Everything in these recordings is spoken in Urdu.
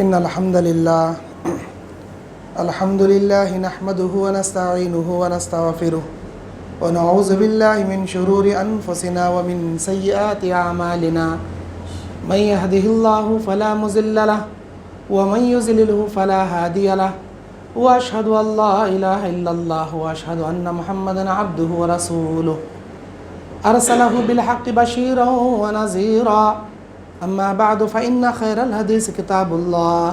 إن الحمد لله نحمده ونستعينه ونستغفره ونعوذ بالله من شرور أنفسنا ومن سيئات أعمالنا من يهده الله فلا مضل له ومن يضلله فلا هادي له وأشهد أن لا إله إلا الله وأشهد أن محمدا عبده ورسوله أرسله بالحق بشيرا ونذيرا أما بعد فإن خير الحديث كتاب الله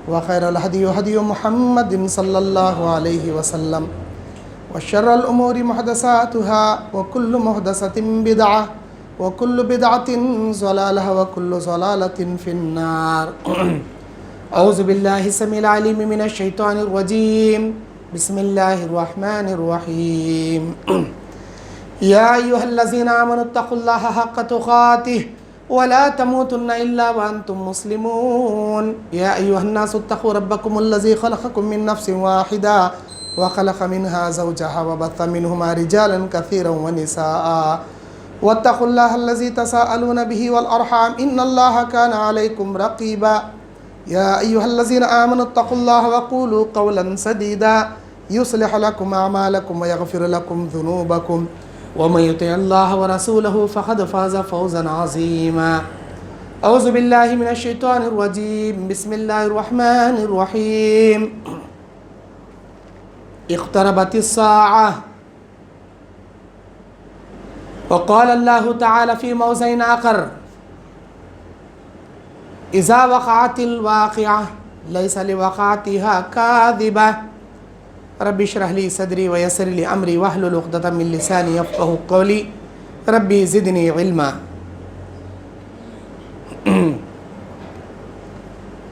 وخير الهدي هدي محمد صلى الله عليه وسلم وشر الأمور محدثاتها وكل محدثة بدعة وكل بدعة ضلالة وكل ضلالة في النار أعوذ بالله السميع العليم من الشيطان الرجيم بسم الله الرحمن الرحيم يا أيها الذين آمنوا اتقوا الله حق تقاته ولا تموتن إلا وأنتم مسلمون يا أيها الناس اتقوا ربكم الذي خلقكم من نفس واحدة وخلق منها زوجها وبث منهما رجالا كثيرا ونساء واتقوا الله الذي تساءلون به والأرحام إن الله كان عليكم رقيبا يا أيها الذين آمنوا اتقوا الله وقولوا قولا سديدا يصلح لكم أعمالكم ويغفر لكم ذنوبكم ومن يطع الله ورسوله فقد فاز فوزا عظيما أعوذ بالله من الشيطان الرجيم بسم الله الرحمن الرحيم اقتربت الساعة وقال الله تعالى في موضع آخر إذا وقعت الواقعة ليس لوقعتها كاذبة رب اشرح لي صدري ويسر لي امری واحلل عقدۃ من لسانی یفقهوا قولی ربی زدنی علما۔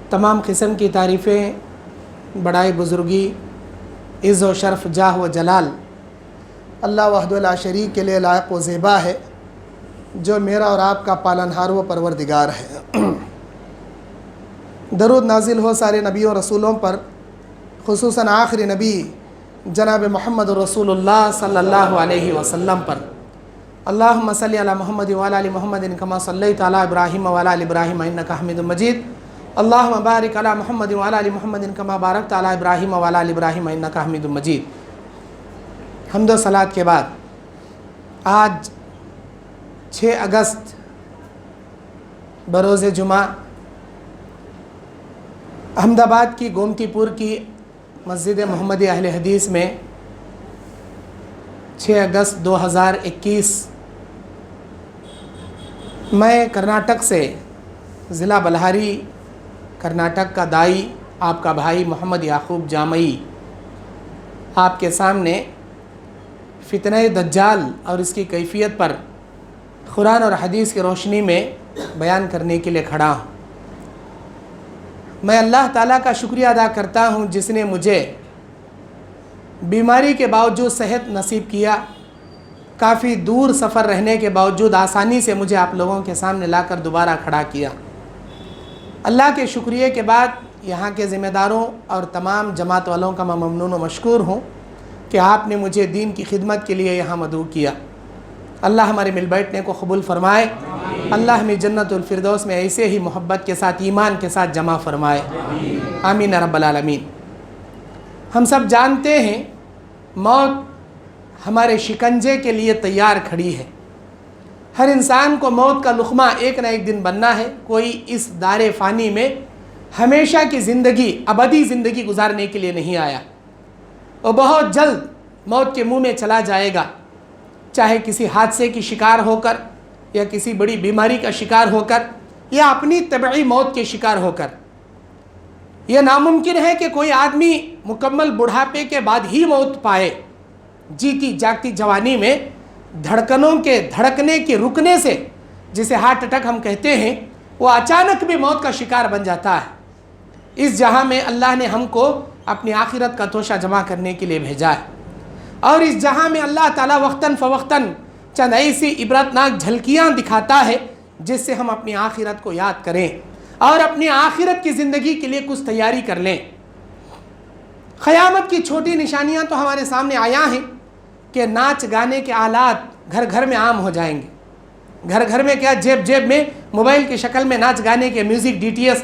تمام قسم کی تعریفیں، بڑائی، بزرگی، عز و شرف، جاہ و جلال اللہ وحدہ لا شریک کے لیے لائق و زیبا ہے، جو میرا اور آپ کا پالنہار و پروردگار ہے۔ درود نازل ہو سارے نبیوں رسولوں پر، خصوصاً آخری نبی جناب محمد رسول اللہ صلی اللہ علیہ وسلم پر۔ اللہم صلی علی محمد وعلی آل محمد کما صلیت علی ابراہیم وعلی آل ابراہیم انک حمید مجید۔ اللہم بارک علی محمد وعلی آل محمد کما بارکت علی ابراہیم وعلی آل ابراہیم انک حمید مجید۔ حمد و صلاۃ کے بعد آج 6 اگست بروز جمعہ احمد آباد کی گومتی پور کی مسجد محمدی اہل حدیث میں 6 اگست 2021 میں کرناٹک سے، ضلع بلہاری کرناٹک کا دائی آپ کا بھائی محمد یعقوب جامعی آپ کے سامنے فتنہ دجال اور اس کی کیفیت پر قرآن اور حدیث کی روشنی میں بیان کرنے کے لیے کھڑا ہوں۔ میں اللہ تعالیٰ کا شکریہ ادا کرتا ہوں جس نے مجھے بیماری کے باوجود صحت نصیب کیا، کافی دور سفر رہنے کے باوجود آسانی سے مجھے آپ لوگوں کے سامنے لا کر دوبارہ کھڑا کیا۔ اللہ کے شکریہ کے بعد یہاں کے ذمہ داروں اور تمام جماعت والوں کا میں ممنون و مشکور ہوں کہ آپ نے مجھے دین کی خدمت کے لیے یہاں مدعو کیا۔ اللہ ہمارے مل بیٹھنے کو قبول فرمائے، اللہ ہمیں جنت الفردوس میں ایسے ہی محبت کے ساتھ، ایمان کے ساتھ جمع فرمائے، آمین رب العالمین۔ ہم سب جانتے ہیں موت ہمارے شکنجے کے لیے تیار کھڑی ہے۔ ہر انسان کو موت کا لقمہ ایک نہ ایک دن بننا ہے۔ کوئی اس دار فانی میں ہمیشہ کی زندگی، ابدی زندگی گزارنے کے لیے نہیں آیا، وہ بہت جلد موت کے منہ میں چلا جائے گا، چاہے کسی حادثے کی شکار ہو کر، یا کسی بڑی بیماری کا شکار ہو کر، یا اپنی طبعی موت کے شکار ہو کر۔ یہ ناممکن ہے کہ کوئی آدمی مکمل بڑھاپے کے بعد ہی موت پائے۔ جیتی جاگتی جوانی میں دھڑکنوں کے دھڑکنے کے رکنے سے، جسے ہارٹ اٹیک ہم کہتے ہیں، وہ اچانک بھی موت کا شکار بن جاتا ہے۔ اس جہاں میں اللہ نے ہم کو اپنی آخرت کا توشہ جمع کرنے کے لیے بھیجا ہے، اور اس جہاں میں اللہ تعالیٰ وقتاً فوقتاً چند ایسی عبرتناک جھلکیاں دکھاتا ہے جس سے ہم اپنی آخرت کو یاد کریں اور اپنی آخرت کی زندگی کے لیے کچھ تیاری کر لیں۔ قیامت کی چھوٹی نشانیاں تو ہمارے سامنے آیا ہیں کہ ناچ گانے کے آلات گھر گھر میں عام ہو جائیں گے۔ گھر گھر میں کیا، جیب جیب میں موبائل کی شکل میں ناچ گانے کے میوزک ڈی ٹی ایس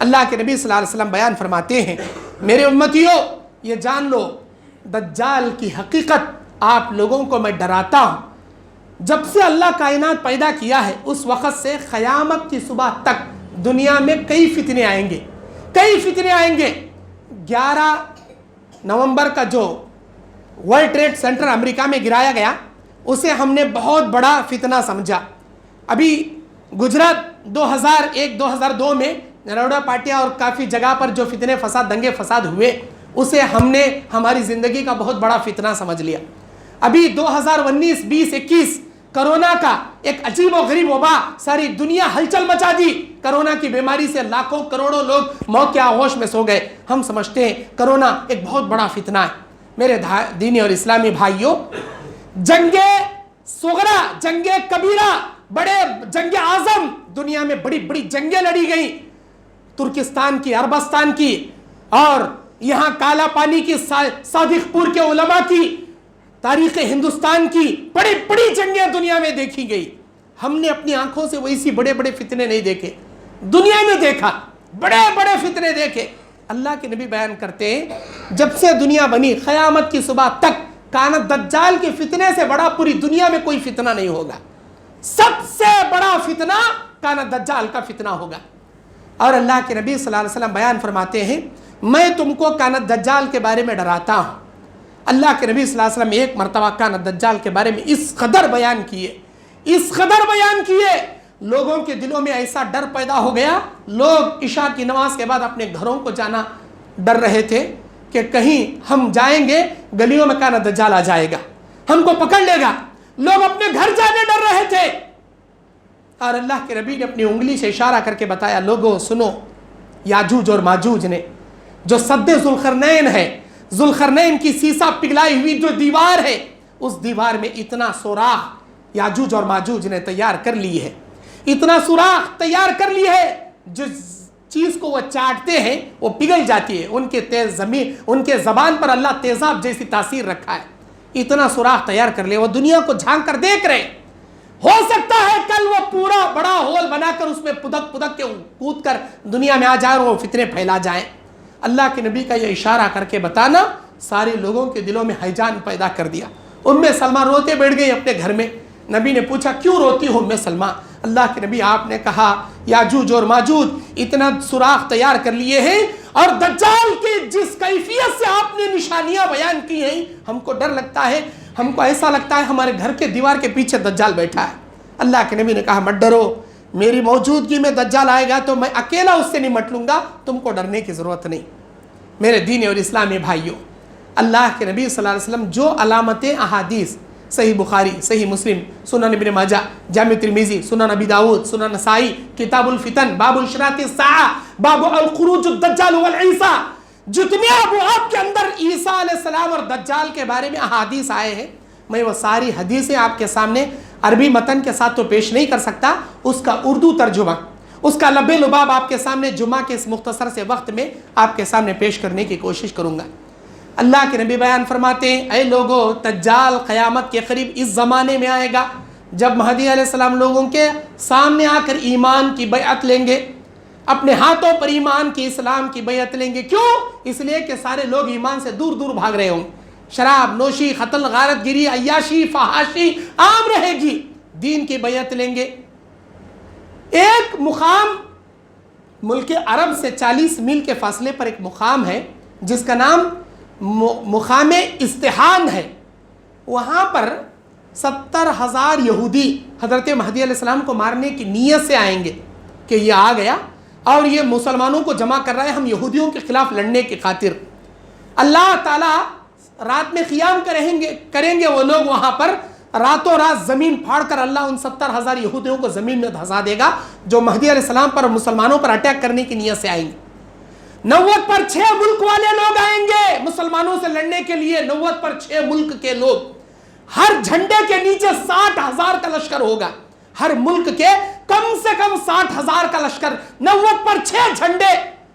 اللہ کے نبی صلی اللہ علیہ وسلم بیان فرماتے ہیں، میرے امتیوں یہ جان لو دجال کی حقیقت آپ لوگوں کو میں ڈراتا ہوں، جب سے اللہ کائنات پیدا کیا ہے اس وقت سے قیامت کی صبح تک دنیا میں کئی فتنے آئیں گے، کئی فتنے آئیں گے۔ 11 نومبر کا جو ورلڈ ٹریڈ سینٹر امریکہ میں گرایا گیا اسے ہم نے بہت بڑا فتنہ سمجھا۔ ابھی گجرات 2001-2002 میں نرودا پاٹیا اور کافی جگہ پر جو فتنے فساد دنگے فساد ہوئے اسے ہم نے ہماری زندگی کا بہت بڑا فتنہ سمجھ لیا۔ ابھی 2019, 20, 21 کرونا کا ایک عجیب و غریب وبا ساری دنیا ہلچل مچا دی۔ کرونا کی بیماری سے لاکھوں کروڑوں لوگ موت کے آغوش میں سو گئے۔ ہم سمجھتے ہیں کرونا ایک بہت بڑا فتنہ ہے۔ میرے دینی اور اسلامی بھائیوں، جنگ صغرا، جنگ کبیرہ، بڑے جنگ اعظم، دنیا میں بڑی بڑی جنگیں لڑی گئیں، ترکستان کی، عربستان کی، اور یہاں کالا پانی کی، صادق پور کے علماء کی، تاریخ ہندوستان کی بڑی بڑی جنگیں دنیا میں دیکھی گئی۔ ہم نے اپنی آنکھوں سے ویسی بڑے بڑے فتنے نہیں دیکھے، دنیا میں دیکھا بڑے بڑے فتنے دیکھے۔ اللہ کے نبی بیان کرتے ہیں جب سے دنیا بنی قیامت کی صبح تک کانت دجال کے فتنے سے بڑا پوری دنیا میں کوئی فتنہ نہیں ہوگا۔ سب سے بڑا فتنہ کانت دجال کا فتنہ ہوگا۔ اور اللہ کے نبی صلی اللہ علیہ وسلم بیان فرماتے ہیں میں تم کو کانت دجال کے بارے میں ڈراتا ہوں۔ اللہ کے نبی صلی اللہ علیہ وسلم ایک مرتبہ کانت دجال کے بارے میں اس قدر بیان کیے لوگوں کے دلوں میں ایسا ڈر پیدا ہو گیا، لوگ عشاء کی نماز کے بعد اپنے گھروں کو جانا ڈر رہے تھے کہ کہیں ہم جائیں گے گلیوں میں کانت دجال آ جائے گا، ہم کو پکڑ لے گا۔ لوگ اپنے گھر جانے ڈر رہے تھے، اور اللہ کے نبی نے اپنی انگلی سے اشارہ کر کے بتایا لوگوں سنو، یاجوج اور ماجوج نے جو سد ذوالقرنین ہے، ذوالقرنین کی سیسا پگھلائی ہوئی جو دیوار ہے، اس دیوار میں اتنا سوراخ یاجوج اور ماجوج نے تیار کر لی ہے، اتنا سوراخ تیار کر لی ہے، جس چیز کو وہ چاٹتے ہیں وہ پگھل جاتی ہے۔ ان کے زبان پر اللہ تیزاب جیسی تاثیر رکھا ہے، اتنا سوراخ تیار کر لے، وہ دنیا کو جھانک کر دیکھ رہے ہیں۔ ہو سکتا ہے کل وہ پورا بڑا ہول بنا کر اس میں پدک کے کود کر دنیا میں آ جائے اور وہ فتنے پھیلا جائیں۔ اللہ کے نبی کا یہ اشارہ کر کے بتانا سارے لوگوں کے دلوں میں ہیجان پیدا کر دیا۔ ام سلمہ روتے بیٹھ گئی اپنے گھر میں۔ نبی نے پوچھا کیوں روتی ہو ام سلمہ؟ اللہ کے نبی آپ نے کہا یاجوج اور ماجوج اتنا سوراخ تیار کر لیے ہیں، اور دجال کی جس کیفیت سے آپ نے نشانیاں بیان کی ہیں ہم کو ڈر لگتا ہے، ہم کو ایسا لگتا ہے ہمارے گھر کے دیوار کے پیچھے دجال بیٹھا ہے۔ اللہ کے نبی نے کہا مت ڈرو، میری موجودگی میں دجال آئے گا تو میں اکیلا اس سے نمٹ لوں گا، تم کو ڈرنے کی ضرورت نہیں۔ میرے دینی اور اسلامی بھائیوں، اللہ کے نبی صلی اللہ علیہ وسلم جو علامتیں احادیث صحیح بخاری، صحیح مسلم، سنن ابن ماجہ، جامع ترمذی، سنن ابی داؤد، سنن نسائی، کتاب الفتن، باب اشراط الساعہ، باب الخروج الدجال والعیسیٰ، جتنے ابواب کے اندر عیسیٰ علیہ السلام اور دجال کے بارے میں احادیث آئے ہیں، میں وہ ساری حدیثیں آپ کے سامنے عربی متن کے ساتھ تو پیش نہیں کر سکتا، اس کا اردو ترجمہ، اس کا لب لباب آپ کے سامنے جمعہ کے اس مختصر سے وقت میں آپ کے سامنے پیش کرنے کی کوشش کروں گا۔ اللہ کے نبی بیان فرماتے ہیں اے لوگو، دجال قیامت کے قریب اس زمانے میں آئے گا جب مہدی علیہ السلام لوگوں کے سامنے آ کر ایمان کی بیعت لیں گے، اپنے ہاتھوں پر ایمان کی، اسلام کی بیعت لیں گے۔ کیوں؟ اس لیے کہ سارے لوگ ایمان سے دور دور بھاگ رہے ہوں، شراب نوشی، قتل، غارت گیری، عیاشی، فحاشی عام رہے گی، دین کی بیعت لیں گے۔ ایک مقام ملک عرب سے 40 میل کے فاصلے پر ایک مقام ہے جس کا نام مقام استحان ہے، وہاں پر 70,000 یہودی حضرت مہدی علیہ السلام کو مارنے کی نیت سے آئیں گے کہ یہ آ گیا اور یہ مسلمانوں کو جمع کر رہا ہے ہم یہودیوں کے خلاف لڑنے کی خاطر۔ اللہ تعالیٰ رات میں قیام کریں گے وہ لوگ وہاں پر، راتوں رات زمین پھاڑ کر اللہ ان 70,000 یہودیوں کو زمین میں دھسا دے گا جو مہدی علیہ السلام پر اور مسلمانوں پر اٹیک کرنے کی نیت سے آئیں گے۔ 90 پر 6 ملک والے لوگ آئیں گے مسلمانوں سے لڑنے کے لیے، 90 پر 6 ملک کے لوگ، ہر جھنڈے کے نیچے 60,000 کا لشکر ہوگا، ہر ملک کے کم سے کم 60,000 کا لشکر، 90 پر 6 جھنڈے،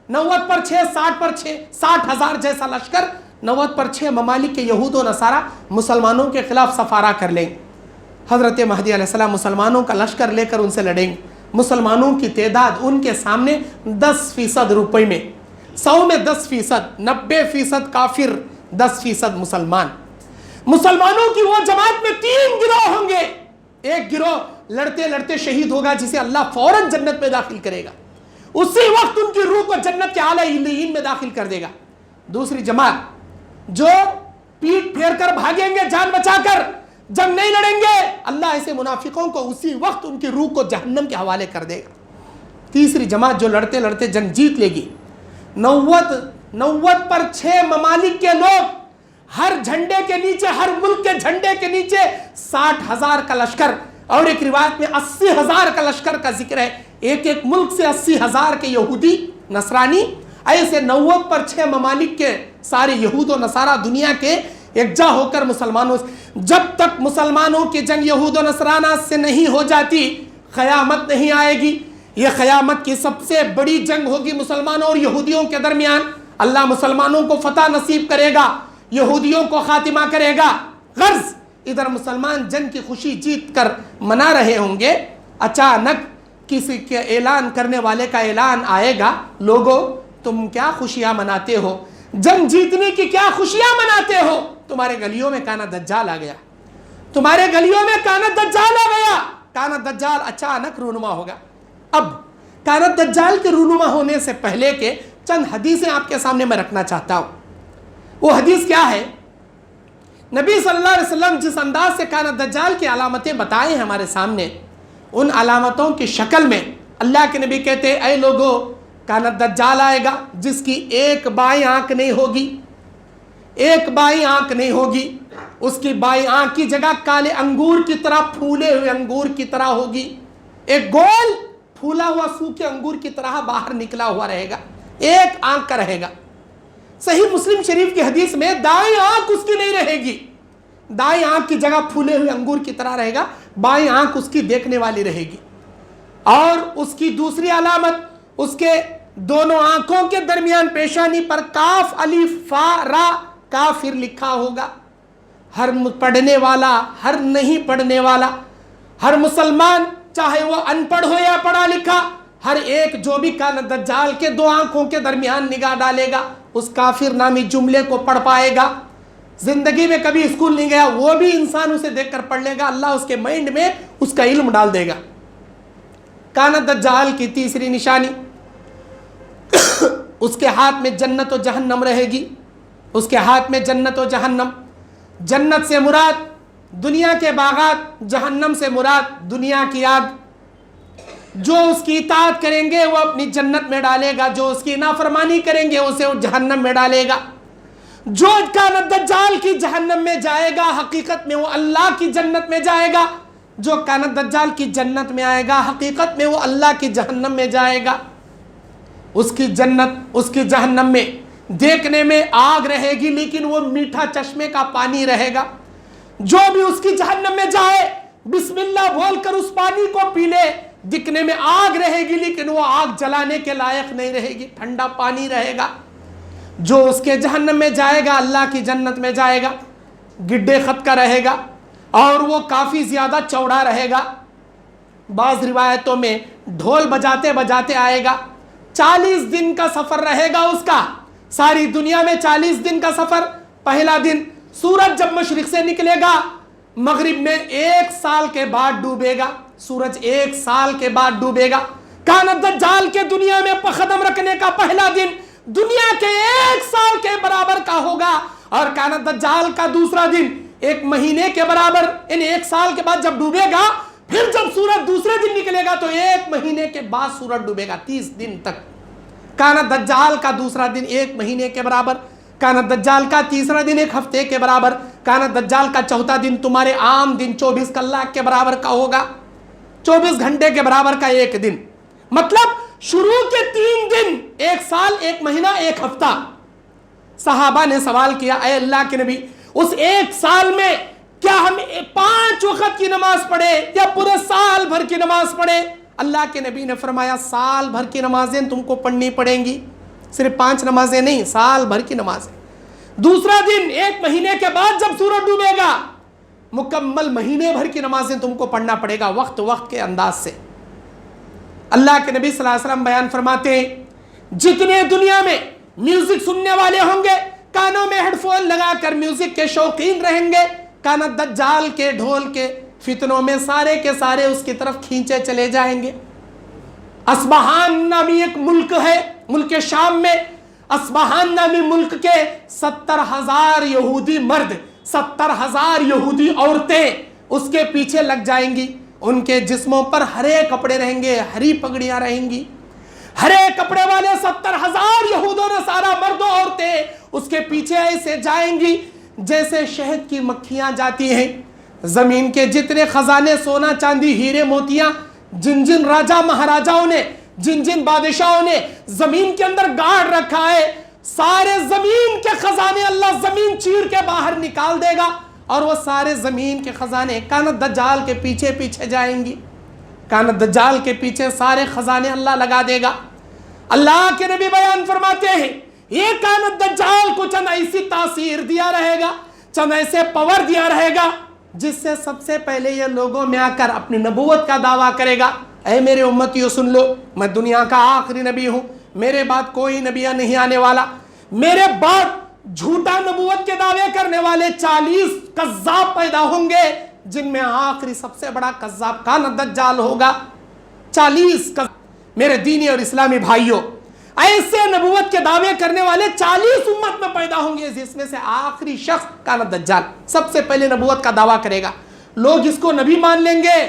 90 پر 6، 60 پر 6، 60,000 جیسا لشکر، 90 پر 6 ممالک کے یہود و نصارہ مسلمانوں کے خلاف سفارہ کر لیں گے۔ حضرت مہدی علیہ السلام مسلمانوں کا لشکر لے کر ان سے لڑیں گے، مسلمانوں کی تعداد ان کے سامنے 10% روپے میں، 100 میں 10%، 90% کافر، 10% مسلمان۔ مسلمانوں کی وہ جماعت میں 3 گروہ ہوں گے۔ ایک گروہ لڑتے لڑتے شہید ہوگا جسے اللہ فوراً جنت میں داخل کرے گا، اسی وقت ان کی روح کو جنت کے اعلیٰ علیین میں داخل کر دے گا۔ دوسری جماعت جو پیٹ پھیر کر بھاگیں گے، جان بچا کر جنگ نہیں لڑیں گے، اللہ ایسے منافقوں کو اسی وقت ان کی روح کو جہنم کے حوالے کر دے گا۔ تیسری جماعت جو لڑتے لڑتے جنگ جیت لے گی، 90 پر 6 ممالک کے لوگ، ہر جھنڈے کے نیچے، ہر ملک کے جھنڈے کے نیچے 60,000 کا لشکر، اور ایک روایت میں 80,000 کا لشکر کا ذکر ہے۔ ایک ایک ملک سے 80,000 کے یہودی نصرانی، ایسے 90 پر 6 ممالک کے سارے یہود و نصارہ دنیا کے یکجا ہو کر مسلمانوں، جب تک مسلمانوں کی جنگ یہود و نصرانہ سے نہیں ہو جاتی قیامت نہیں آئے گی۔ یہ قیامت کی سب سے بڑی جنگ ہوگی مسلمانوں اور یہودیوں کے درمیان۔ اللہ مسلمانوں کو فتح نصیب کرے گا، یہودیوں کو خاتمہ کرے گا۔ غرض ادھر مسلمان جنگ کی خوشی جیت کر منا رہے ہوں گے، اچانک کسی کے اعلان کرنے والے کا اعلان آئے گا، لوگو تم کیا خوشیاں مناتے ہو، جنگ جیتنے کی کیا خوشیاں مناتے ہو؟ تمہارے گلیوں میں کانا دجال آ گیا، تمہارے گلیوں میں کانا دجال آ گیا۔ کانا دجال اچانک رونما ہوگا۔ اب کانا دجال کے رونما ہونے سے پہلے کے چند حدیثیں آپ کے سامنے میں رکھنا چاہتا ہوں۔ وہ حدیث کیا ہے؟ نبی صلی اللہ علیہ وسلم جس انداز سے کانا دجال کی علامتیں بتائے ہیں ہمارے سامنے، ان علامتوں کی شکل میں اللہ کے نبی کہتے ہیں، اے لوگو کانا دجال آئے گا جس کی ایک بائیں آنکھ نہیں ہوگی، ایک بائیں آنکھ نہیں ہوگی، اس کی بائیں آنکھ کی جگہ کالے انگور کی طرح، پھولے ہوئے انگور کی طرح ہوگی، ایک گول پھولا ہوا سوکھے انگور کی طرح باہر نکلا ہوا رہے گا، ایک آنکھ کا رہے گا۔ صحیح مسلم شریف کی حدیث میں دائیں آنکھ اس کی نہیں رہے گی، دائیں آنکھ کی جگہ پھولے ہوئے انگور کی طرح رہے گا، بائیں آنکھ اس کی دیکھنے والی رہے گی۔ اور اس کی دوسری علامت، اس کے دونوں آنکھوں کے درمیان پیشانی پر کاف الف فا را کافر لکھا ہوگا۔ ہر پڑھنے والا، ہر نہیں پڑھنے والا، ہر مسلمان چاہے وہ ان پڑھ ہو یا پڑھا لکھا، ہر ایک جو بھی کانا دجال کے 2 آنکھوں کے درمیان نگاہ ڈالے گا اس کافر نامی جملے کو پڑھ پائے گا۔ زندگی میں کبھی اسکول نہیں گیا، وہ بھی انسان اسے دیکھ کر پڑھ لے گا، اللہ اس کے مائنڈ میں اس کا علم ڈال دے گا۔ کانا دجال کی تیسری نشانی، اس کے ہاتھ میں جنت و جہنم رہے گی، اس کے ہاتھ میں جنت و جہنم۔ جنت سے مراد دنیا کے باغات، جہنم سے مراد دنیا کی آگ۔ جو اس کی اطاعت کریں گے وہ اپنی جنت میں ڈالے گا، جو اس کی نافرمانی کریں گے اسے وہ جہنم میں ڈالے گا۔ جو کانا دجال کی جہنم میں جائے گا حقیقت میں وہ اللہ کی جنت میں جائے گا، جو کانا دجال کی جنت میں آئے گا حقیقت میں وہ اللہ کی جہنم میں جائے گا۔ اس کی جنت، اس کی جہنم میں دیکھنے میں آگ رہے گی لیکن وہ میٹھا چشمے کا پانی رہے گا۔ جو بھی اس کی جہنم میں جائے بسم اللہ بول کر اس پانی کو پی لے، دکھنے میں آگ رہے گی لیکن وہ آگ جلانے کے لائق نہیں رہے گی، ٹھنڈا پانی رہے گا۔ جو اس کے جہنم میں جائے گا اللہ کی جنت میں جائے گا، گڈے خط کا رہے گا اور وہ کافی زیادہ چوڑا رہے گا۔ بعض روایتوں میں ڈھول بجاتے بجاتے آئے گا۔ 40 دن کا سفر رہے گا اس کا، ساری دنیا میں 40 دن کا سفر۔ پہلا دن سورج جب مشرق سے نکلے گا مغرب میں 1 سال کے بعد ڈوبے گا، سورج 1 سال کے بعد ڈوبے گا۔ کانا دجال کے دنیا میں قدم رکھنے کا پہلا دن دنیا کے 1 سال کے برابر کا ہوگا، اور کانا دجال کا دوسرا دن 1 مہینے کے برابر، ان 1 سال کے بعد جب ڈوبے گا، پھر جب سورج دوسرے دن نکلے گا تو 1 مہینے کے بعد سورج ڈوبے گا، 30 دن تک۔ کانا دجال کا دوسرا دن 1 مہینے کے برابر، کانا دجال کا تیسرا دن 1 ہفتے کے برابر، کانا دجال کا چوتھا دن تمہارے عام دن 24 کلاک کے برابر کا ہوگا، 24 گھنٹے کے برابر کا 1 دن۔ مطلب شروع کے 3 دن، 1 سال، 1 مہینہ، 1 ہفتہ۔ صحابہ نے سوال کیا، اے اللہ کے نبی اس 1 سال میں کیا ہم 5 وقت کی نماز پڑھے یا پورے سال بھر کی نماز پڑھے؟ اللہ کے نبی نے فرمایا سال بھر کی نمازیں تم کو پڑھنی پڑیں گی، صرف 5 نمازیں نہیں، سال بھر کی نمازیں۔ دوسرا دن 1 مہینے کے بعد جب سورج ڈوبے گا مکمل مہینے بھر کی نمازیں تم کو پڑھنا پڑے گا، وقت وقت کے انداز سے۔ اللہ کے نبی صلی اللہ علیہ وسلم بیان فرماتے ہیں جتنے دنیا میں میوزک سننے والے ہوں گے، کانوں میں ہیڈ فون لگا کر میوزک کے شوقین رہیں گے، کانت دجال کے ڈھول کے فتنوں میں سارے کے سارے اس کی طرف کھینچے چلے جائیں گے۔ اصبہان نامی ایک ملک ہے، ملک شام میں اصبہان نامی ملک کے 70,000 یہودی مرد، 70,000 یہودی عورتیں اس کے پیچھے لگ جائیں گی۔ ان کے جسموں پر ہرے کپڑے رہیں گے، ہری پگڑیاں رہیں گی، ہرے کپڑے والے 70,000 یہودوں نے سارا مرد و عورتیں اس کے پیچھے ایسے جائیں گی جیسے شہد کی مکھیاں جاتی ہیں۔ زمین کے جتنے خزانے، سونا چاندی ہیرے موتیاں، جن جن راجہ مہاراجاؤں نے، جن جن بادشاہوں نے زمین کے اندر گاڑ رکھا ہے، سارے زمین کے خزانے اللہ زمین چیر کے باہر نکال دے گا، اور وہ سارے زمین کے خزانے کانت دجال کے پیچھے پیچھے جائیں گی۔ کانت دجال کے پیچھے سارے خزانے اللہ لگا دے گا۔ اللہ کے نبی بیان فرماتے ہیں یہ کانت دجال کو چند ایسی تاثیر دیا رہے گا، چند ایسے پاور دیا رہے گا جس سے سب سے پہلے یہ لوگوں میں آ کر اپنی نبوت کا دعویٰ کرے گا، اے میرے امتیوں سن لو، میں دنیا کا آخری نبی ہوں، میرے بعد کوئی نبی نہیں آنے والا، میرے بعد جھوٹا نبوت کے دعوے کرنے والے 40 کذاب پیدا ہوں گے، جن میں آخری سب سے بڑا کذاب کانت دجال ہوگا۔ 40 میرے دینی اور اسلامی بھائیوں، ایسے نبوت کے دعوے کرنے والے 40 امت میں پیدا ہوں گے، جس میں سے آخری شخص کانت دجال سب سے پہلے نبوت کا دعویٰ کرے گا۔ لوگ اس کو نبی مان لیں گے،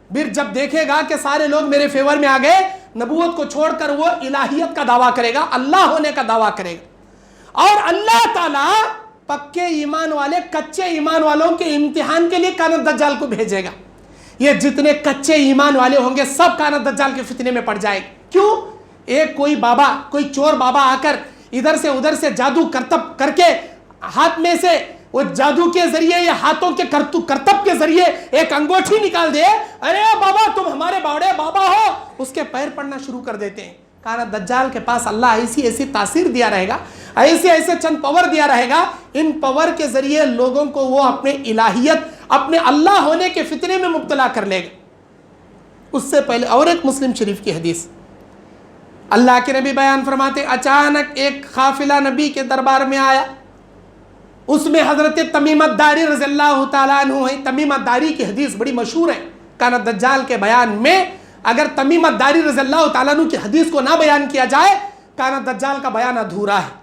پھر جب دیکھے گا کہ سارے لوگ میرے فیور میں آ گئے، نبوت کو چھوڑ کر وہ الہیت کا دعویٰ کرے گا، اللہ ہونے کا دعویٰ کرے گا، اور اللہ تعالیٰ پکے ایمان والے کچے ایمان والوں کے امتحان کے لیے کانت دجال کو بھیجے گا۔ یہ جتنے کچے ایمان والے ہوں گے سب کانت دجال کے فتنے میں پڑ جائے گے۔ کیوں؟ ایک کوئی بابا، کوئی چور بابا آ کر ادھر سے ادھر سے جادو کرتب کر کے ہاتھ میں سے وہ جادو کے ذریعے یا ہاتھوں کے کرتب کے ذریعے ایک انگوٹھی نکال دے، ارے بابا تم ہمارے بڑے بابا ہو، اس کے پیر پڑنا شروع کر دیتے ہیں۔ کانت دجال کے پاس اللہ ایسی ایسی تاثیر دیا رہے گا، ایسے ایسے چند پاور دیا رہے گا، ان پاور کے ذریعے لوگوں کو وہ اپنے الہیت، اپنے اللہ ہونے کے فتنے میں مبتلا کر لے گا۔ اس سے پہلے اور ایک مسلم شریف کی حدیث، اللہ کے نبی بیان فرماتے اچانک ایک قافلہ نبی کے دربار میں آیا، اس میں حضرت تمیم الداری رضی اللہ تعالیٰ عنہ ہے۔ تمیم الداری کی حدیث بڑی مشہور ہے کانت دجال کے بیان میں، اگر تمیم الداری رضی اللہ تعالیٰ عنہ کی حدیث کو نہ بیان کیا جائے کانت دجال کا بیان ادھورا ہے۔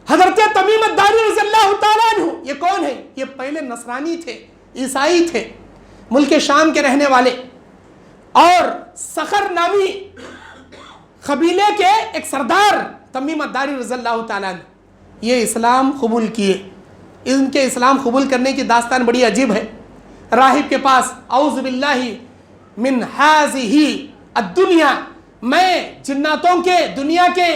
حضرت تمیم الداری رضی اللہ تعالیٰ عنہ یہ کون ہے؟ یہ پہلے نصرانی تھے، عیسائی تھے، ملک شام کے رہنے والے، اور صخر نامی قبیلے کے ایک سردار تمیم الداری رضی اللہ تعالیٰ عنہ یہ اسلام قبول کیے۔ ان کے اسلام قبول کرنے کی داستان بڑی عجیب ہے۔ راہب کے پاس اعوذ باللہ من ہذہ الدنیا، میں جناتوں کے دنیا کے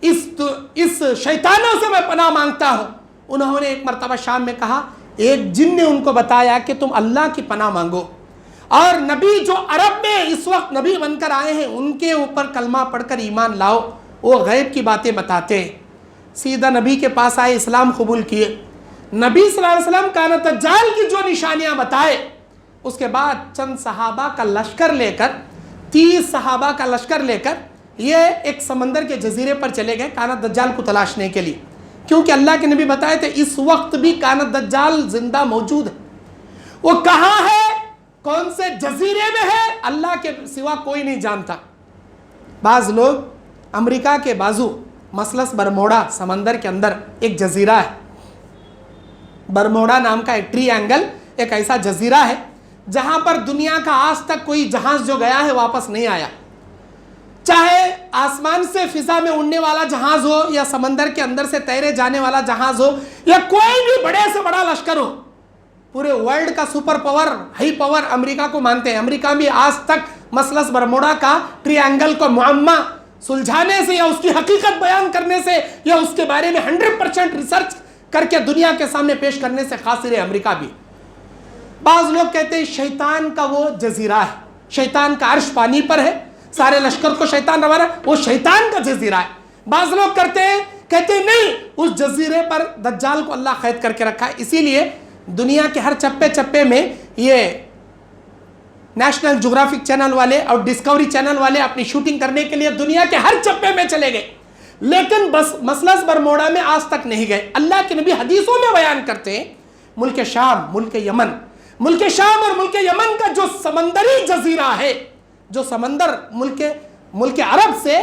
اس شیطانوں سے میں پناہ مانگتا ہوں۔ انہوں نے ایک مرتبہ شام میں کہا، ایک جن نے ان کو بتایا کہ تم اللہ کی پناہ مانگو، اور نبی جو عرب میں اس وقت نبی بن کر آئے ہیں ان کے اوپر کلمہ پڑھ کر ایمان لاؤ، وہ غیب کی باتیں بتاتے ہیں۔ سیدھا نبی کے پاس آئے، اسلام قبول کیے۔ نبی صلی اللہ علیہ وسلم کانت دجال کی جو نشانیاں بتائے، اس کے بعد چند صحابہ کا لشکر لے کر، 30 صحابہ کا لشکر لے کر یہ ایک سمندر کے جزیرے پر چلے گئے کانت دجال کو تلاشنے کے لیے، کیونکہ اللہ کے نبی بتائے تھے اس وقت بھی کانت دجال زندہ موجود ہے۔ وہ کہاں ہے، کون سے جزیرے میں ہے، اللہ کے سوا کوئی نہیں جانتا۔ بعض لوگ امریکہ کے بازو مثلث برموڈا سمندر کے اندر ایک جزیرہ ہے، برموڈا نام کا ایک ٹری اینگل، ایک ایسا جزیرہ ہے جہاں پر دنیا کا آج تک کوئی جہاز جو گیا ہے واپس نہیں آیا، چاہے آسمان سے فضا میں اڑنے والا جہاز ہو یا سمندر کے اندر سے تیرے جانے والا جہاز ہو یا کوئی بھی بڑے سے بڑا لشکر ہو، پورے ورلڈ کا سپر پاور، ہائی پاور امریکہ کو مانتے ہیں۔ امریکہ بھی آج تک مثلث برموڈا کا ٹری اینگل کو معمہ سلجھانے سے یا اس کی حقیقت بیان کرنے سے یا اس کے بارے میں 100% ریسرچ کر کے دنیا کے سامنے پیش کرنے سے قاصر ہے امریکہ بھی۔ بعض لوگ کہتے ہیں شیطان کا وہ جزیرہ ہے، شیطان کا عرش پانی پر ہے، سارے لشکر کو شیطان روانا، وہ شیطان کا جزیرہ ہے۔ بعض لوگ کہتے ہیں نہیں، اس جزیرے پر دجال کو اللہ قید کر کے رکھا ہے، اسی لیے دنیا کے ہر چپے چپے میں یہ نیشنل جغرافک چینل والے اور ڈسکوری چینل والے اپنی شوٹنگ کرنے کے لیے دنیا کے ہر چپے میں چلے گئے، لیکن بس مثلث برموڈا میں آج تک نہیں گئے۔ اللہ کے نبی حدیثوں میں بیان کرتے ہیں ملک شام، ملک یمن، ملک شام اور ملک یمن کا جو سمندری جزیرہ ہے، جو سمندر ملک عرب سے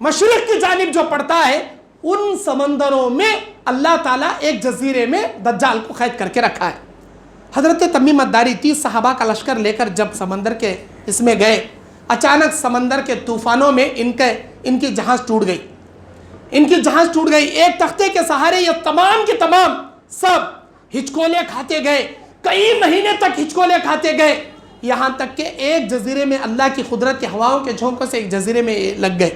مشرق کی جانب جو پڑتا ہے، ان سمندروں میں اللہ تعالیٰ ایک جزیرے میں دجال کو قید کر کے رکھا ہے۔ حضرت تمیم الداری 30 صحابہ کا لشکر لے کر جب سمندر کے اس میں گئے، اچانک سمندر کے طوفانوں میں ان کی جہاز ٹوٹ گئی، ایک تختے کے سہارے یہ تمام کے تمام سب ہچکولے کھاتے گئے، کئی مہینے تک ہچکولے کھاتے گئے، یہاں تک کہ ایک جزیرے میں اللہ کی قدرت کی ہواؤں کے جھونکوں سے ایک جزیرے میں لگ گئے۔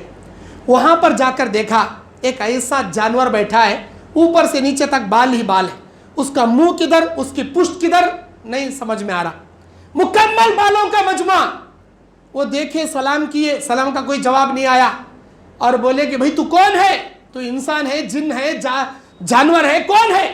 وہاں پر جا کر دیکھا ایک ایسا جانور بیٹھا ہے، اوپر سے نیچے تک بال ہی بال ہے، اس کا منہ کدھر، اس کی پشت کدھر، نہیں سمجھ میں آ رہا، مکمل بالوں کا مجموعہ۔ وہ دیکھے، سلام کیے، سلام کا کوئی جواب نہیں آیا، اور بولے کہ بھئی تو کون ہے؟ تو انسان ہے، جن ہے، جانور ہے، کون ہے؟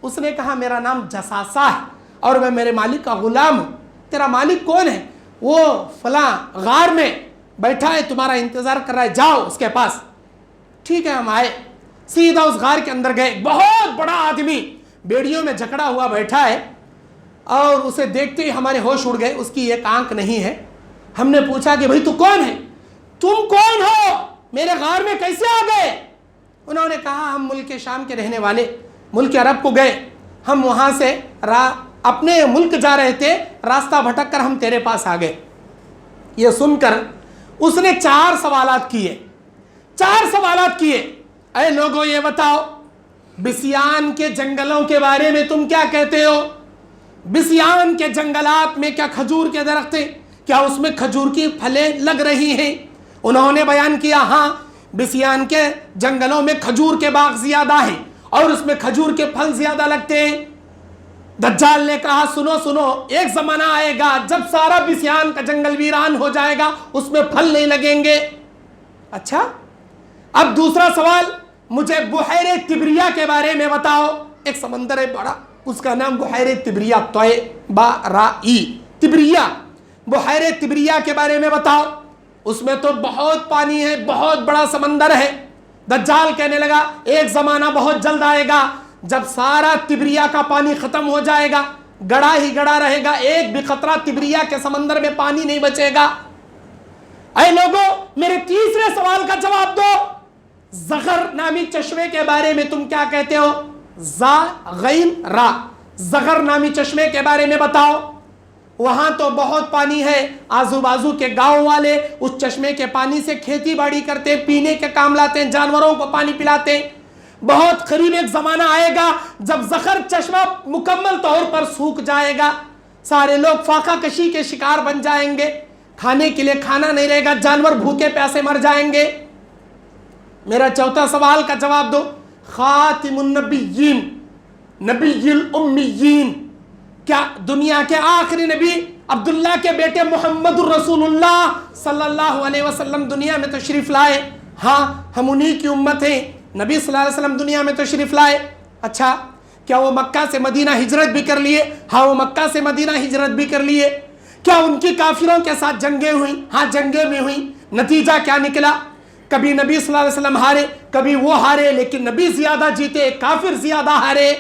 اس نے کہا میرا نام جساسہ ہے اور میں میرے مالک کا غلام ہوں۔ تیرا مالک کون ہے؟ وہ فلاں غار میں بیٹھا ہے، تمہارا انتظار کر رہا ہے، جاؤ اس کے پاس۔ ٹھیک ہے، ہم آئے، سیدھا اس غار کے اندر گئے، بہت بڑا آدمی بیڑیوں میں جکڑا ہوا بیٹھا ہے، اور اسے دیکھتے ہی ہمارے ہوش اڑ گئے، اس کی ایک آنکھ نہیں ہے۔ ہم نے پوچھا کہ بھئی تو کون ہے؟ تم کون ہو؟ میرے غار میں کیسے آ گئے؟ انہوں نے کہا ہم ملک شام کے رہنے والے، ملک عرب کو گئے، ہم وہاں سے اپنے ملک جا رہے تھے، راستہ بھٹک کر ہم تیرے پاس آ گئے۔ یہ سن کر اس نے 4 سوالات کیے۔ اے لوگوں یہ بتاؤ، بسیان کے جنگلوں کے بارے میں تم کیا کہتے ہو؟ بسیان کے جنگلات میں کیا کھجور کے درخت ہیں؟ کیا اس میں کھجور کی پھلیں لگ رہی ہیں؟ انہوں نے بیان کیا ہاں، بسیان کے جنگلوں میں کھجور کے باغ زیادہ ہیں اور اس میں کھجور کے پھل زیادہ لگتے ہیں۔ دجال نے کہا سنو، ایک زمانہ آئے گا جب سارا بسیان کا جنگل ویران ہو جائے گا، اس میں پھل نہیں لگیں گے۔ اچھا، اب دوسرا سوال، مجھے بحیرہ تبریہ کے بارے میں بتاؤ۔ ایک سمندر ہے بڑا، اس کا نام بحیرہ تبریہ، تبریہ، بحیرہ تبریہ کے بارے میں بتاؤ۔ اس میں تو بہت پانی ہے، بہت بڑا سمندر ہے۔ دجال کہنے لگا ایک زمانہ بہت جلد آئے گا جب سارا تبریہ کا پانی ختم ہو جائے گا، گڑا ہی گڑا رہے گا، ایک بھی قطرہ تبریہ کے سمندر میں پانی نہیں بچے گا۔ اے لوگوں، میرے تیسرے سوال کا جواب دو، زغر نامی چشمے کے بارے میں تم کیا کہتے ہو؟ زغر نامی چشمے کے بارے میں بتاؤ۔ وہاں تو بہت پانی ہے، آزو بازو کے گاؤں والے اس چشمے کے پانی سے کھیتی باڑی کرتے، پینے کے کام لاتے ہیں، جانوروں کو پانی پلاتے ہیں۔ بہت قریب ایک زمانہ آئے گا جب زغر چشمہ مکمل طور پر سوکھ جائے گا، سارے لوگ فاقہ کشی کے شکار بن جائیں گے، کھانے کے لیے کھانا نہیں رہے گا، جانور بھوکے پیاسے مر جائیں گے۔ میرا چوتھا سوال کا جواب دو، خاتم النبیین، نبی الامیین، کیا دنیا کے آخری نبی عبداللہ کے بیٹے محمد الرسول اللہ صلی اللہ علیہ وسلم دنیا میں تشریف لائے؟ ہاں، ہم انہی کی امت ہیں، نبی صلی اللہ علیہ وسلم دنیا میں تشریف لائے۔ اچھا، کیا وہ مکہ سے مدینہ ہجرت بھی کر لیے؟ ہاں، وہ مکہ سے مدینہ ہجرت بھی کر لیے۔ کیا ان کی کافروں کے ساتھ جنگیں ہوئیں؟ ہاں، جنگیں بھی ہوئیں۔ نتیجہ کیا نکلا؟ کبھی نبی صلی اللہ علیہ وسلم ہارے، کبھی وہ ہارے، لیکن نبی زیادہ جیتے، کافر زیادہ ہارے۔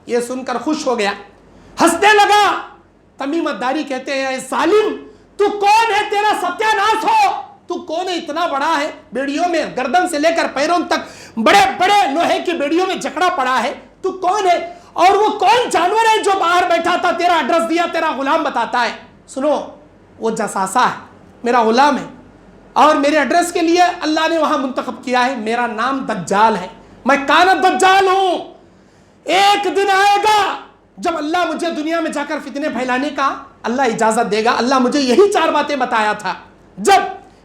یہ سن کر خوش ہو گیا، ہنسنے لگا۔ تمیم الداری کہتے ہیں اے ظالم، تو کون ہے؟ تیرا ستیہ ناش ہو، تو کون ہے؟ اتنا بڑا ہے، بیڑیوں میں گردن سے لے کر پیروں تک بڑے بڑے لوہے کی بیڑیوں میں جکڑا پڑا ہے، تو کون ہے؟ اور وہ کون جانور ہے جو باہر بیٹھا تھا، تیرا ایڈریس دیا، تیرا غلام بتاتا ہے؟ سنو، وہ جساسہ ہے، میرا غلام ہے، اور میرے ایڈریس کے لیے اللہ نے وہاں منتخب کیا ہے، میرا نام دجال ہے، میں کانت دجال ہوں۔ ایک دن آئے گا جب اللہ مجھے دنیا میں جا کر فتنے پھیلانے کا اللہ اجازت دے گا۔ اللہ مجھے یہی 4 باتیں بتایا تھا، جب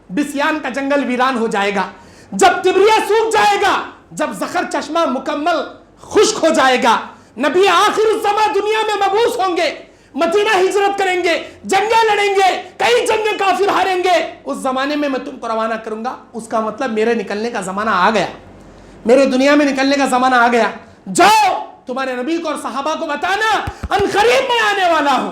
بسیان کا جنگل ویران ہو جائے گا، جب تبریہ سوکھ جائے گا، جب زغر چشمہ مکمل خشک ہو جائے گا، نبی آخر الزمان دنیا میں مبعوث ہوں گے، مدینہ ہجرت کریں گے، جنگیں لڑیں گے، کئی جنگیں کافر ہاریں گے، اس زمانے میں تم کو روانہ کروں گا۔ اس کا مطلب میرے نکلنے کا زمانہ آ گیا، میرے دنیا میں نکلنے کا زمانہ آ گیا، جاؤ تمہارے نبی کو اور صحابہ کو بتانا ان قریب میں آنے والا ہوں۔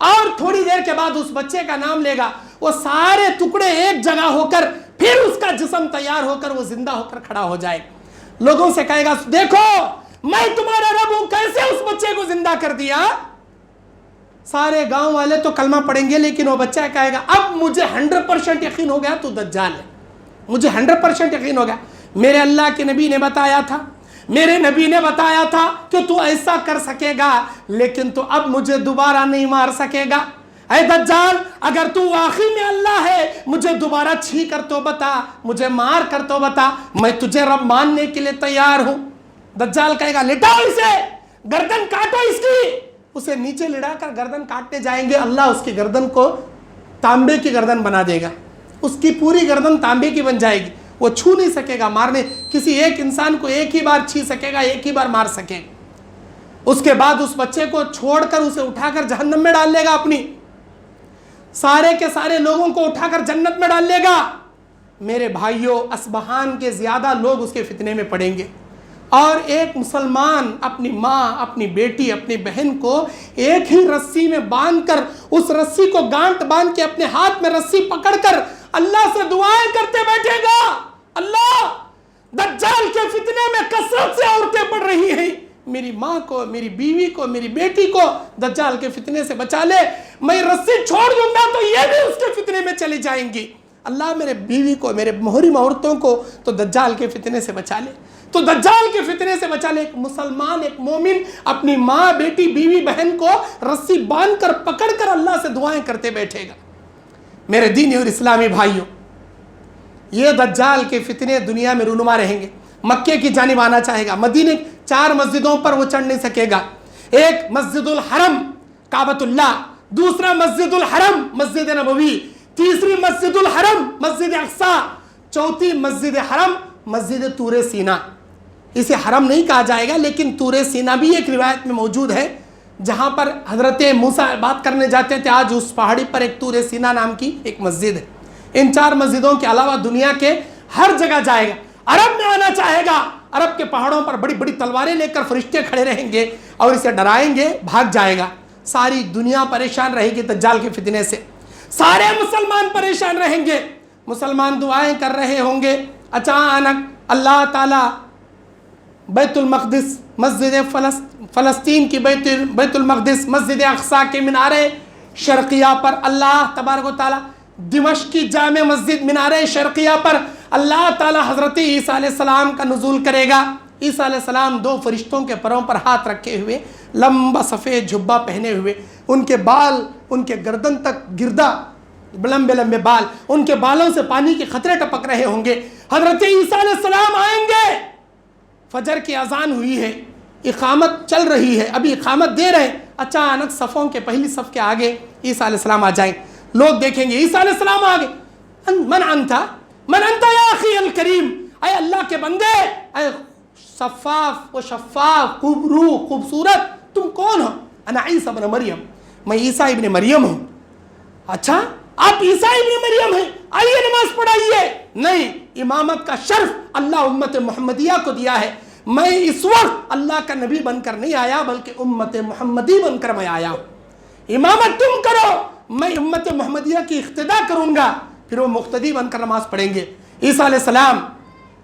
اور تھوڑی دیر کے بعد اس بچے کا نام لے گا, وہ سارے ٹکڑے ایک جگہ ہو کر پھر اس کا جسم تیار ہو کر وہ زندہ ہو کر کھڑا ہو جائے, لوگوں سے کہے گا دیکھو میں تمہارا رب ہوں, کیسے اس بچے کو زندہ کر دیا. سارے گاؤں والے تو کلمہ پڑھیں گے, لیکن وہ بچہ کہے گا اب مجھے 100% یقین ہو گیا تو دجال ہے, مجھے 100% یقین ہو گیا, میرے اللہ کے نبی نے بتایا تھا, میرے نبی نے بتایا تھا کہ تو ایسا کر سکے گا, لیکن تو اب مجھے دوبارہ نہیں مار سکے گا. اے دجال اگر تو واقعی میں اللہ ہے, مجھے دوبارہ چھی کر تو بتا, مجھے مار کر تو بتا, میں تجھے رب ماننے کے لیے تیار ہوں. دجال کہے گا لٹاؤ اسے, گردن کاٹو اس کی. اسے نیچے لڑا کر گردن کاٹنے جائیں گے, اللہ اس کی گردن کو تانبے کی گردن بنا دے گا, اس کی پوری گردن تانبے کی بن جائے گی, وہ چھو نہیں سکے گا مارنے, کسی ایک انسان کو ایک ہی بار چھی سکے گا, ایک ہی بار مار سکے. اس کے بعد اس بچے کو چھوڑ کر اسے اٹھا کر جہنم میں ڈال لے گا, اپنی سارے کے سارے لوگوں کو اٹھا کر جنت میں ڈال لے گا. میرے بھائیوں, اصبہان کے زیادہ لوگ اس کے فتنے میں پڑیں گے, اور ایک مسلمان اپنی ماں, اپنی بیٹی, اپنی بہن کو ایک ہی رسی میں باندھ کر, اس رسی کو گانٹ باندھ کے اپنے ہاتھ میں رسی پکڑ کر اللہ سے دعائیں کرتے بیٹھے گا, اللہ دجال کے فتنے میں کثرت سے عورتیں پڑ رہی ہیں, میری ماں کو, میری بیوی کو, میری بیٹی کو دجال کے فتنے سے بچا لے, میں رسی چھوڑ دوں گا تو یہ بھی اس کے فتنے میں چلی جائیں گی. اللہ میرے بیوی کو, میرے محرم عورتوں کو تو دجال کے فتنے سے بچا لے, تو دجال کے فتنے سے بچا لے. ایک مسلمان, ایک مومن اپنی ماں, بیٹی, بیوی, بہن کو رسی باندھ کر پکڑ کر اللہ سے دعائیں کرتے بیٹھے گا. میرے دینی اور اسلامی بھائیوں, یہ دجال کے فتنے دنیا میں رونما رہیں گے. مکے کی جانب آنا چاہے گا, مدینے 4 مسجدوں پر وہ چڑھ نہیں سکے گا. ایک مسجد الحرم کعبۃ اللہ, دوسرا مسجد الحرم مسجد نبوی, تیسری مسجد الحرم مسجد اقصی, چوتھی مسجد حرم مسجد طور سینا. اسے حرم نہیں کہا جائے گا, لیکن طور سینا بھی ایک روایت میں موجود ہے, جہاں پر حضرت موسیٰ بات کرنے جاتے تھے. آج اس پہاڑی پر ایک طور سینا نام کی ایک مسجد ہے. ان 4 مسجدوں کے علاوہ دنیا کے ہر جگہ جائے گا. عرب میں آنا چاہے گا, عرب کے پہاڑوں پر بڑی بڑی تلواریں لے کر فرشتے کھڑے رہیں گے اور اسے ڈرائیں گے, بھاگ جائے گا. ساری دنیا پریشان رہے گی دجال کے فتنے سے, سارے مسلمان پریشان رہیں گے. مسلمان دعائیں کر رہے ہوں گے, اچانک اللہ تعالی بیت المقدس, مسجد فلسطین کی بیت المقدس, مسجد اقصی کے مینار شرقیہ پر اللہ تبارک و تعالی, دمشق کی جامع مسجد مینار شرقیہ پر اللہ تعالی حضرت عیسیٰ علیہ السلام کا نزول کرے گا. عیسیٰ علیہ السلام 2 فرشتوں کے پروں پر ہاتھ رکھے ہوئے, لمبا سفید جھبا پہنے ہوئے, ان کے بال ان کے گردن تک گردا, لمبے لمبے بال, ان کے بالوں سے پانی کے قطرے ٹپک رہے ہوں گے. حضرت عیسیٰ علیہ السلام آئیں گے. فجر کی اذان ہوئی ہے, اقامت چل رہی ہے, ابھی اقامت دے رہے ہیں. اچانک صفوں کے پہلی صف کے آگے عیسیٰ علیہ السلام آ جائیں. لوگ دیکھیں گے عیسیٰ علیہ السلام آگے, من انت یا اخی الکریم, اے اللہ کے بندے, اے شفاف و شفاف, روح خوبصورت, تم کون ہو؟ انا عیسیٰ ابن مریم, میں عیسیٰ ابن مریم ہوں. اچھا آپ عیسیٰ ابن مریم ہیں, آئیے نماز پڑھائیے. نہیں, امامت کا شرف اللہ امت محمدیہ کو دیا ہے. میں اس وقت اللہ کا نبی بن کر نہیں آیا, بلکہ امت محمدی بن کر میں آیا ہوں. امامت تم کرو, میں امت محمدیہ کی اقتدا کروں گا. پھر وہ مقتدی بن کر نماز پڑھیں گے. عیسیٰ علیہ السلام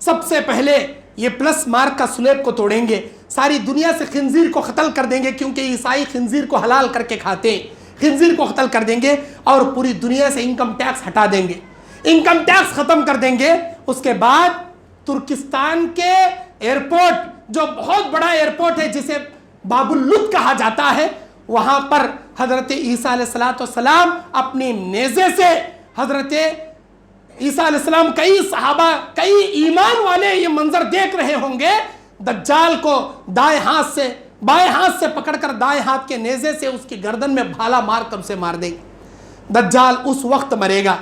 سب سے پہلے یہ پلس مارک کا سلیب کو توڑیں گے, ساری دنیا سے خنزیر کو قتل کر دیں گے, کیونکہ عیسائی خنزیر کو حلال کر کے کھاتے ہیں. خنزیر کو قتل کر دیں گے اور پوری دنیا سے انکم ٹیکس ہٹا دیں گے, انکم ٹیکس ختم کر دیں گے. اس کے بعد ترکستان کے ایئرپورٹ, جو بہت بڑا ایئرپورٹ ہے جسے باب اللد کہا جاتا ہے, وہاں پر حضرت عیسیٰ علیہ السلام اپنی نیزے سے, حضرت عیسیٰ علیہ السلام, کئی صحابہ, کئی ایمان والے یہ منظر دیکھ رہے ہوں گے. دجال کو دائیں ہاتھ سے بائیں ہاتھ سے پکڑ کر دائیں ہاتھ کے نیزے سے اس کی گردن میں بھالا مار کر اسے مار دیں گے. دجال اس وقت مرے گا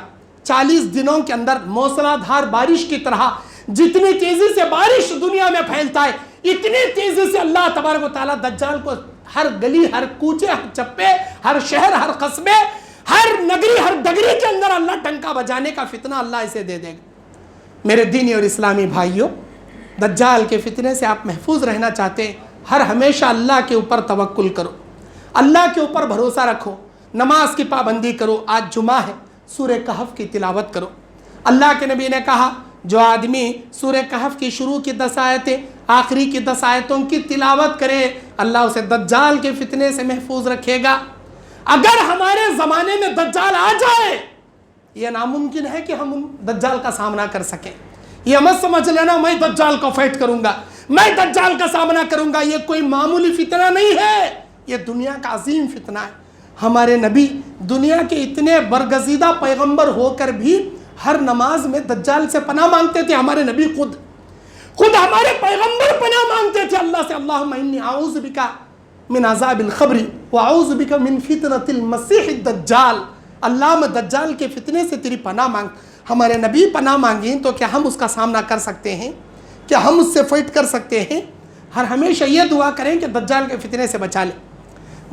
40 دنوں کے اندر موسلا دھار بارش کی طرح. جتنی تیزی سے بارش دنیا میں پھیلتا ہے, اتنی تیزی سے اللہ تبارک و تعالیٰ دجال کو ہر گلی, ہر کوچے, ہر چپے, ہر شہر, ہر قصبے, ہر نگری, ہر ڈگری کے اندر اللہ ٹنکا بجانے کا فتنہ اللہ اسے دے دے گا. میرے دینی اور اسلامی بھائیوں, دجال کے فتنے سے آپ محفوظ رہنا چاہتے ہیں, ہر ہمیشہ اللہ کے اوپر توکل کرو, اللہ کے اوپر بھروسہ رکھو. نماز کی پابندی کرو. آج جمعہ ہے, سورہ کہف کی تلاوت کرو. اللہ کے نبی نے کہا جو آدمی سورہ کہف کی شروع کی 10 آیتیں آخری کی 10 آیتوں کی تلاوت کرے اللہ اسے دجال کے فتنے سے محفوظ رکھے گا. اگر ہمارے زمانے میں دجال آ جائے, یہ ناممکن ہے کہ ہم دجال کا سامنا کر سکیں. یہ مت سمجھ لینا میں دجال کو فائٹ کروں گا, میں دجال کا سامنا کروں گا. یہ کوئی معمولی فتنہ نہیں ہے, یہ دنیا کا عظیم فتنہ ہے. ہمارے نبی دنیا کے اتنے برگزیدہ پیغمبر ہو کر بھی ہر نماز میں دجال سے پناہ مانگتے تھے. ہمارے نبی خود ہمارے پیغمبر پناہ مانگتے تھے اللہ سے, اللہم انی اعوذ بکا من عذاب القبر واعوذ بکا من فتنۃ المسیح الدجال. اللہ میں دجال کے فتنے سے تیری پناہ مانگ. ہمارے نبی پناہ مانگیں تو کیا ہم اس کا سامنا کر سکتے ہیں؟ کیا ہم اس سے فائٹ کر سکتے ہیں؟ ہر ہمیشہ یہ دعا کریں کہ دجال کے فتنے سے بچا لیں,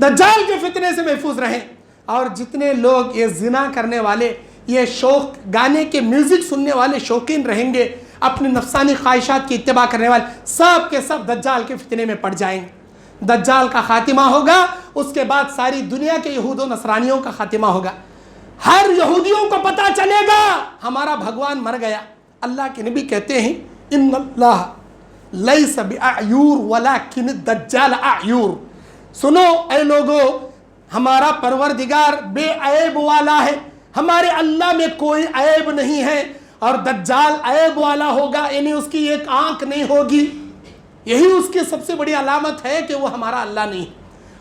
دجال کے فتنے سے محفوظ رہیں. اور جتنے لوگ یہ زنا کرنے والے, یہ شوق گانے کے میوزک سننے والے شوقین رہیں گے, اپنی نفسانی خواہشات کی اتباع کرنے والے, سب کے سب دجال کے فتنے میں پڑ جائیں گے. دجال کا خاتمہ ہوگا, اس کے بعد ساری دنیا کے یہود و نصرانیوں کا خاتمہ ہوگا. ہر یہودیوں کو پتہ چلے گا ہمارا بھگوان مر گیا. اللہ کے نبی کہتے ہیں ان اللہ لیس بأعیور ولکن الدجال اعیور. سنو اے لوگو, ہمارا پروردگار بے عیب والا ہے, ہمارے اللہ میں کوئی عیب نہیں ہے, اور دجال عیب والا ہوگا, یعنی اس کی ایک آنکھ نہیں ہوگی. یہی اس کی سب سے بڑی علامت ہے کہ وہ ہمارا اللہ نہیں.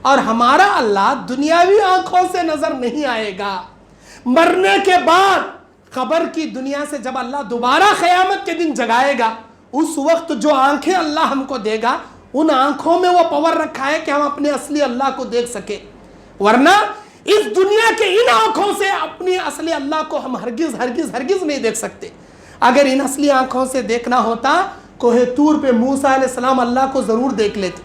اور ہمارا اللہ دنیاوی آنکھوں سے نظر نہیں آئے گا. مرنے کے بعد قبر کی دنیا سے جب اللہ دوبارہ قیامت کے دن جگائے گا, اس وقت جو آنکھیں اللہ ہم کو دے گا, ان آنکھوں میں وہ پاور رکھا ہے کہ ہم اپنے اصلی اللہ کو دیکھ سکیں. ورنہ اس دنیا کے ان آنکھوں سے اپنی اصلی اللہ کو ہم ہرگز ہرگز ہرگز نہیں دیکھ سکتے. اگر ان اصلی آنکھوں سے دیکھنا ہوتا, کوہ طور پہ موسیٰ علیہ السلام اللہ کو ضرور دیکھ لیتے.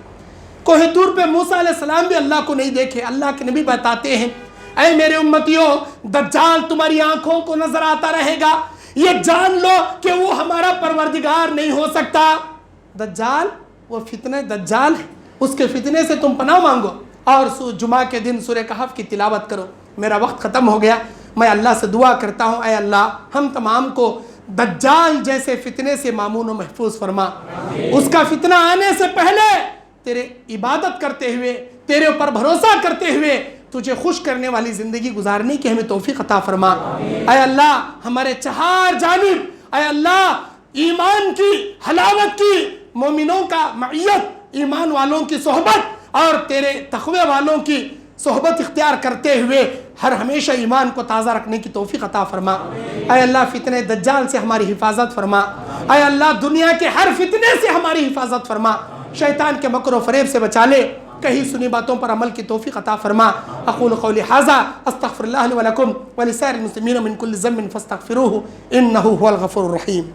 کوہ طور پہ موسیٰ علیہ السلام بھی اللہ کو نہیں دیکھے. اللہ کے نبی بتاتے ہیں اے میرے امتیوں, دجال تمہاری آنکھوں کو نظر آتا رہے گا, یہ جان لو کہ وہ ہمارا پروردگار نہیں ہو سکتا. دجال وہ فتنہ دجال ہے, اس کے فتنے سے تم پناہ مانگو اور جمعہ کے دن سورہ کہف کی تلاوت کرو. میرا وقت ختم ہو گیا. میں اللہ سے دعا کرتا ہوں اے اللہ ہم تمام کو دجال جیسے فتنے سے مامون و محفوظ فرما. اس کا فتنہ آنے سے پہلے تیرے عبادت کرتے ہوئے, تیرے اوپر بھروسہ کرتے ہوئے تجھے خوش کرنے والی زندگی گزارنے کی ہمیں توفیق عطا فرما. اے اللہ ہمارے چہار جانب, اے اللہ ایمان کی حلاوت کی, مومنوں کا معیت, ایمان والوں کی صحبت اور تیرے تقوی والوں کی صحبت اختیار کرتے ہوئے ہر ہمیشہ ایمان کو تازہ رکھنے کی توفیق عطا فرما. اے اللہ فتنہ دجال سے ہماری حفاظت فرما. اے اللہ دنیا کے ہر فتنے سے ہماری حفاظت فرما. شیطان کے مکر و فریب سے بچا لے. کہیں سنی باتوں پر عمل کی توفیق عطا فرما. اقول قولی ھذا استغفر اللہ لی ولکم ولسائر المسلمین من کل ذنب فاستغفروہ انہ ھو الغفور الرحیم.